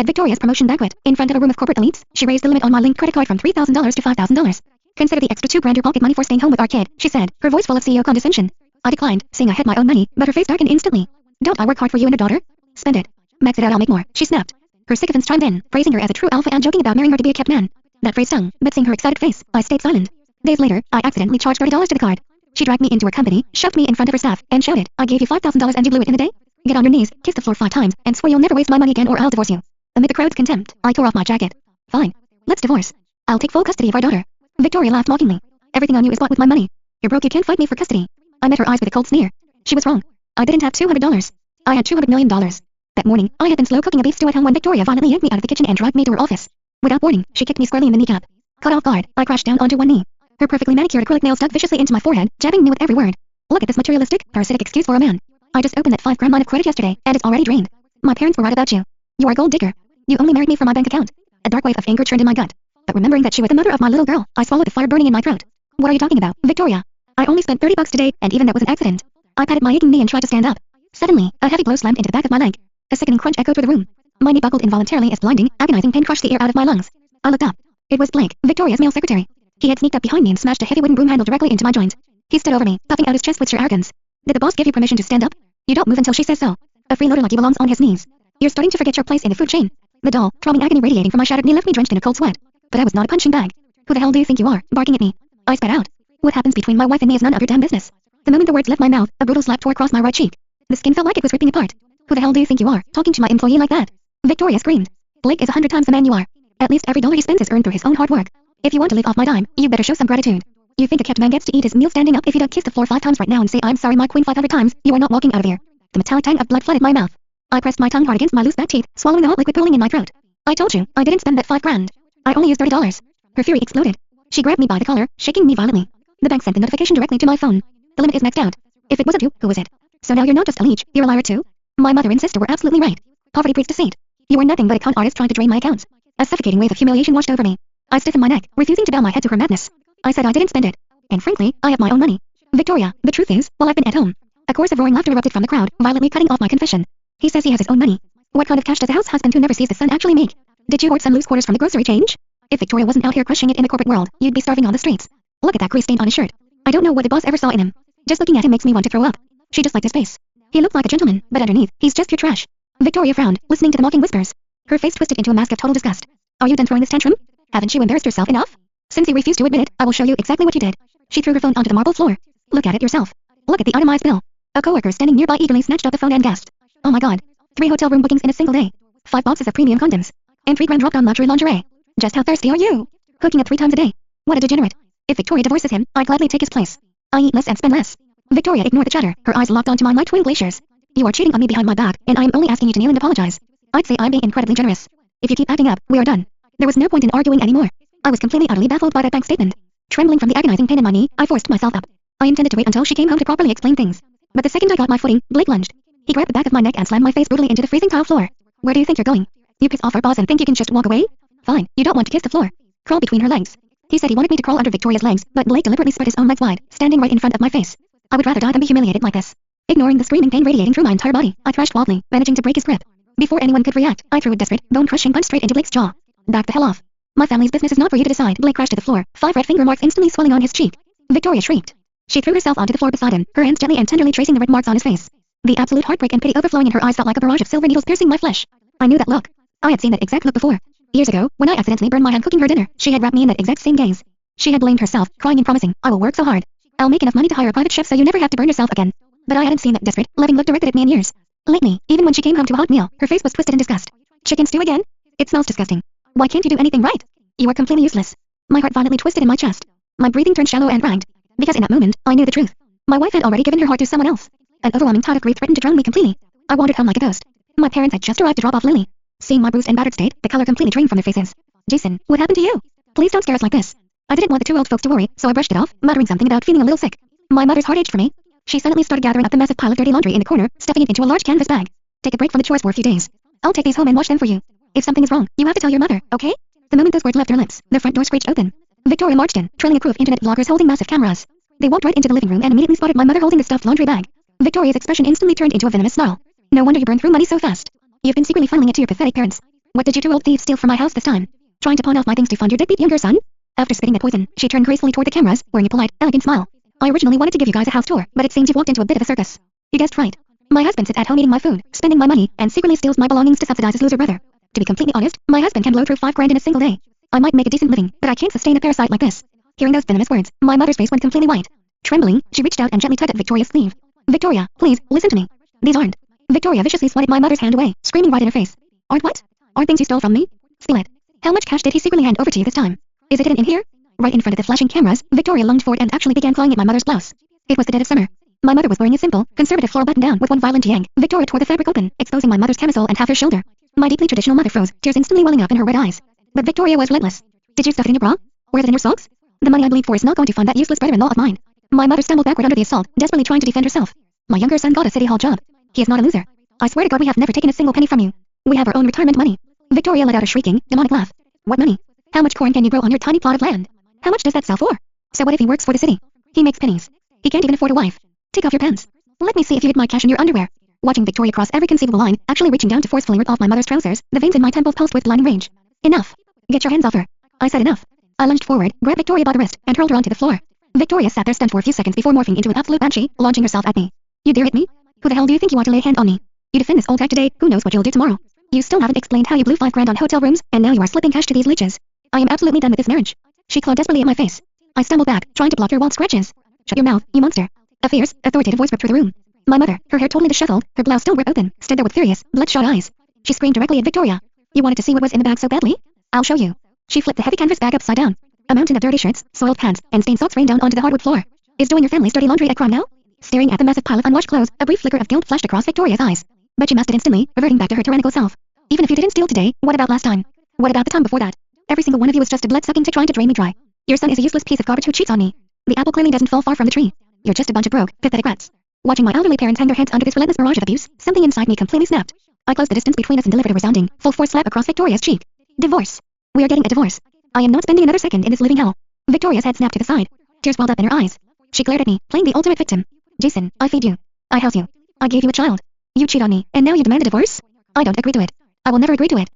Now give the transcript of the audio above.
At Victoria's promotion banquet, in front of a room of corporate elites, she raised the limit on my linked credit card from $3,000 to $5,000. Consider the extra $2 your pocket money for staying home with our kid, she said, her voice full of CEO condescension. I declined, saying I had my own money, but her face darkened instantly. Don't I work hard for you and a daughter? Spend it. Max it out, I'll make more, she snapped. Her sycophants chimed in, praising her as a true alpha and joking about marrying her to be a kept man. That phrase stung, but seeing her excited face, I stayed silent. Days later, I accidentally charged $30 to the card. She dragged me into her company, shoved me in front of her staff, and shouted, I gave you $5,000 and you blew it in a day? Get on your knees, kiss the floor 5 times, and swear you'll never waste my money again or I'll divorce you. Amid the crowd's contempt, I tore off my jacket. Fine. Let's divorce. I'll take full custody of our daughter. Victoria laughed mockingly. Everything on you is bought with my money. You're broke, you can't fight me for custody. I met her eyes with a cold sneer. She was wrong. I didn't have $200. I had $200 million. That morning, I had been slow cooking a beef stew at home when Victoria violently yanked me out of the kitchen and dragged me to her office. Without warning, she kicked me squarely in the kneecap. Caught off guard, I crashed down onto one knee. Her perfectly manicured acrylic nails dug viciously into my forehead, jabbing me with every word. Look at this materialistic, parasitic excuse for a man. I just opened that 5 grand line of credit yesterday, and it's already drained. My parents were right about you. You are a gold digger. You only married me for my bank account. A dark wave of anger churned in my gut. But remembering that she was the mother of my little girl, I swallowed the fire burning in my throat. What are you talking about, Victoria? I only spent $30 today, and even that was an accident. I patted my aching knee and tried to stand up. Suddenly, a heavy blow slammed into the back of my leg. A sickening crunch echoed through the room. My knee buckled involuntarily as blinding, agonizing pain crushed the air out of my lungs. I looked up. It was Blake, Victoria's male secretary. He had sneaked up behind me and smashed a heavy wooden broom handle directly into my joint. He stood over me, puffing out his chest with sheer arrogance. Did the boss give you permission to stand up? You don't move until she says so. A freeloader like you belongs on his knees. You're starting to forget your place in the food chain. The dull, throbbing agony radiating from my shattered knee left me drenched in a cold sweat. But I was not a punching bag. Who the hell do you think you are, barking at me? I spat out. What happens between my wife and me is none of your damn business. The moment the words left my mouth, a brutal slap tore across my right cheek. The skin felt like it was ripping apart. Who the hell do you think you are, talking to my employee like that? Victoria screamed. Blake is 100 times the man you are. At least every dollar he spends is earned through his own hard work. If you want to live off my dime, you better show some gratitude. You think a kept man gets to eat his meal standing up? If you don't kiss the floor 5 times right now and say I'm sorry my queen 500 times, you are not walking out of here. The metallic tang of blood flooded my mouth. I pressed my tongue hard against my loose back teeth, swallowing the hot liquid pooling in my throat. I told you, I didn't spend that 5 grand. I only used $30. Her fury exploded. She grabbed me by the collar, shaking me violently. The bank sent the notification directly to my phone. The limit is maxed out. If it wasn't you, who was it? So now you're not just a leech, you're a liar too? My mother and sister were absolutely right. Poverty breeds deceit. You were nothing but a con artist trying to drain my accounts. A suffocating wave of humiliation washed over me. I stiffened my neck, refusing to bow my head to her madness. I said I didn't spend it. And frankly, I have my own money. Victoria, the truth is, while I've been at home. A chorus of roaring laughter erupted from the crowd, violently cutting off my confession. He says he has his own money. What kind of cash does a house husband who never sees the sun actually make? Did you hoard some loose quarters from the grocery change? If Victoria wasn't out here crushing it in the corporate world, you'd be starving on the streets. Look at that grease stain on his shirt. I don't know what the boss ever saw in him. Just looking at him makes me want to throw up. She just liked his face. He looked like a gentleman, but underneath, he's just pure trash. Victoria frowned, listening to the mocking whispers. Her face twisted into a mask of total disgust. Are you done throwing this tantrum? Haven't you embarrassed yourself enough? Since you refuse to admit it, I will show you exactly what you did. She threw her phone onto the marble floor. Look at it yourself. Look at the itemized bill. A coworker standing nearby eagerly snatched up the phone and gasped. Oh my god. 3 hotel room bookings in a single day. 5 boxes of premium condoms. And 3 grand dropped on luxury lingerie. Just how thirsty are you? Hooking up 3 times a day. What a degenerate. If Victoria divorces him, I'd gladly take his place. I eat less and spend less. Victoria ignored the chatter, her eyes locked onto mine like twin glaciers. You are cheating on me behind my back, and I am only asking you to kneel and apologize. I'd say I'm being incredibly generous. If you keep acting up, we are done. There was no point in arguing anymore. I was completely utterly baffled by that bank statement. Trembling from the agonizing pain in my knee, I forced myself up. I intended to wait until she came home to properly explain things. But the second I got my footing, Blake lunged. He grabbed the back of my neck and slammed my face brutally into the freezing tile floor. Where do you think you're going? You piss off our boss and think you can just walk away? Fine, you don't want to kiss the floor. Crawl between her legs. He said he wanted me to crawl under Victoria's legs, but Blake deliberately spread his own legs wide, standing right in front of my face. I would rather die than be humiliated like this. Ignoring the screaming pain radiating through my entire body, I thrashed wildly, managing to break his grip. Before anyone could react, I threw a desperate, bone-crushing punch straight into Blake's jaw. Back the hell off. My family's business is not for you to decide. Blake crashed to the floor, 5 red finger marks instantly swelling on his cheek. Victoria shrieked. She threw herself onto the floor beside him, her hands gently and tenderly tracing the red marks on his face. The absolute heartbreak and pity overflowing in her eyes felt like a barrage of silver needles piercing my flesh. I knew that look. I had seen that exact look before. Years ago, when I accidentally burned my hand cooking her dinner, she had wrapped me in that exact same gaze. She had blamed herself, crying and promising, I will work so hard. I'll make enough money to hire a private chef so you never have to burn yourself again. But I hadn't seen that desperate, loving look directed at me in years. Lately, even when she came home to a hot meal, her face was twisted in disgust. Chicken stew again? It smells disgusting. Why can't you do anything right? You are completely useless. My heart violently twisted in my chest. My breathing turned shallow and ragged. Because in that moment, I knew the truth. My wife had already given her heart to someone else. An overwhelming tide of grief threatened to drown me completely. I wandered home like a ghost. My parents had just arrived to drop off Lily. Seeing my bruised and battered state, the color completely drained from their faces. Jason, what happened to you? Please don't stare us like this. I didn't want the 2 old folks to worry, so I brushed it off, muttering something about feeling a little sick. My mother's heart ached for me. She suddenly started gathering up the massive pile of dirty laundry in the corner, stuffing it into a large canvas bag. Take a break from the chores for a few days. I'll take these home and wash them for you. If something is wrong, you have to tell your mother, okay? The moment those words left her lips, the front door screeched open. Victoria marched in, trailing a crew of internet vloggers holding massive cameras. They walked right into the living room and immediately spotted my mother holding the stuffed laundry bag. Victoria's expression instantly turned into a venomous snarl. No wonder you burned through money so fast. You've been secretly funneling it to your pathetic parents. What did you two old thieves steal from my house this time? Trying to pawn off my things to fund your deadbeat younger son? After spitting the poison, she turned gracefully toward the cameras, wearing a polite, elegant smile. I originally wanted to give you guys a house tour, but it seems you've walked into a bit of a circus. You guessed right. My husband sits at home eating my food, spending my money, and secretly steals my belongings to subsidize his loser brother. To be completely honest, my husband can blow through $5,000 in a single day. I might make a decent living, but I can't sustain a parasite like this. Hearing those venomous words, my mother's face went completely white. Trembling, she reached out and gently tugged at Victoria's sleeve. Victoria, please, listen to me. These aren't. Victoria viciously swatted my mother's hand away, screaming right in her face. Aren't what? Aren't things you stole from me? Steal it. How much cash did he secretly hand over to you this time? Is it hidden in here? Right in front of the flashing cameras, Victoria lunged forward and actually began clawing at my mother's blouse. It was the dead of summer. My mother was wearing a simple, conservative floral button-down with one violent yank. Victoria tore the fabric open, exposing my mother's camisole and half her shoulder. My deeply traditional mother froze, tears instantly welling up in her red eyes. But Victoria was relentless. Did you stuff it in your bra? Or is it in your socks? The money I bleed for is not going to fund that useless brother-in-law of mine. My mother stumbled backward under the assault, desperately trying to defend herself. My younger son got a city hall job. He is not a loser. I swear to God we have never taken a single penny from you. We have our own retirement money. Victoria let out a shrieking, demonic laugh. What money? How much corn can you grow on your tiny plot of land? How much does that sell for? So what if he works for the city? He makes pennies. He can't even afford a wife. Take off your pants. Let me see if you hid my cash in your underwear. Watching Victoria cross every conceivable line, actually reaching down to forcefully rip off my mother's trousers, the veins in my temples pulsed with blinding rage. Enough. Get your hands off her. I said enough. I lunged forward, grabbed Victoria by the wrist, and hurled her onto the floor. Victoria sat there stunned for a few seconds before morphing into an absolute banshee, launching herself at me. You dare hit me? Who the hell do you think you are to lay a hand on me? You defend this old act today, who knows what you'll do tomorrow? You still haven't explained how you blew $5,000 on hotel rooms, and now you are slipping cash to these leeches. I am absolutely done with this marriage. She clawed desperately at my face. I stumbled back, trying to block her wild scratches. Shut your mouth, you monster. A fierce, authoritative voice ripped through the room. My mother, her hair totally disheveled, her blouse still ripped open, stood there with furious, bloodshot eyes. She screamed directly at Victoria. You wanted to see what was in the bag so badly? I'll show you. She flipped the heavy canvas bag upside down. A mountain of dirty shirts, soiled pants, and stained socks rained down onto the hardwood floor. Is doing your family's dirty laundry a crime now? Staring at the massive pile of unwashed clothes, a brief flicker of guilt flashed across Victoria's eyes. But she masked it instantly, reverting back to her tyrannical self. Even if you didn't steal today, what about last time? What about the time before that? Every single one of you is just a blood-sucking tick trying to drain me dry. Your son is a useless piece of garbage who cheats on me. The apple clearly doesn't fall far from the tree. You're just a bunch of broke, pathetic rats. Watching my elderly parents hang their heads under this relentless barrage of abuse, something inside me completely snapped. I closed the distance between us and delivered a resounding, full-force slap across Victoria's cheek. Divorce. We are getting a divorce. I am not spending another second in this living hell. Victoria's head snapped to the side. Tears welled up in her eyes. She glared at me, playing the ultimate victim. Jason, I feed you. I house you. I gave you a child. You cheat on me, and now you demand a divorce? I don't agree to it. I will never agree to it.